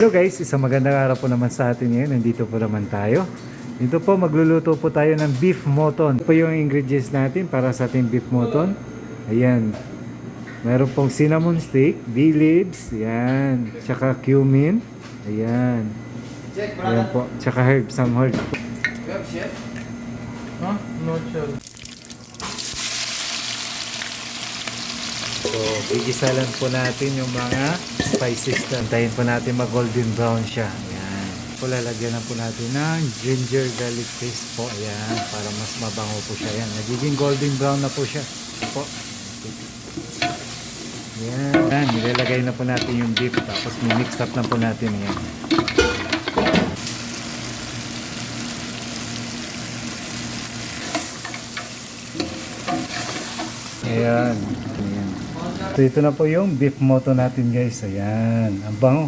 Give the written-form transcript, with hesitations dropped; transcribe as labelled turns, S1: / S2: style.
S1: Hello guys, isang magandang araw po naman sa atin ngayon. Nandito po naman tayo. Dito po magluluto po tayo ng beef mutton. Ito po yung ingredients natin para sa ating beef mutton. Ayan. Meron pong cinnamon stick, bay leaves, ayan. Tsaka cumin. Ayan. Ayan po. Tsaka herbs, some herbs po.
S2: Huh? Not sure.
S1: So, gigisalan po natin yung mga spices. Tantayin po natin mag-golden brown siya. Ayan. Po lalagyan na po natin ng ginger garlic paste po. Ayan. Para mas mabango po siya. Ayan. Nagiging golden brown na po siya. Po. Ayan. Ayan. Nilalagay na po natin yung beef. Tapos mix up na po natin. Ayan. Ayan. Ayan. So ito na po yung beef mutton natin guys. Ayan. Ang bango.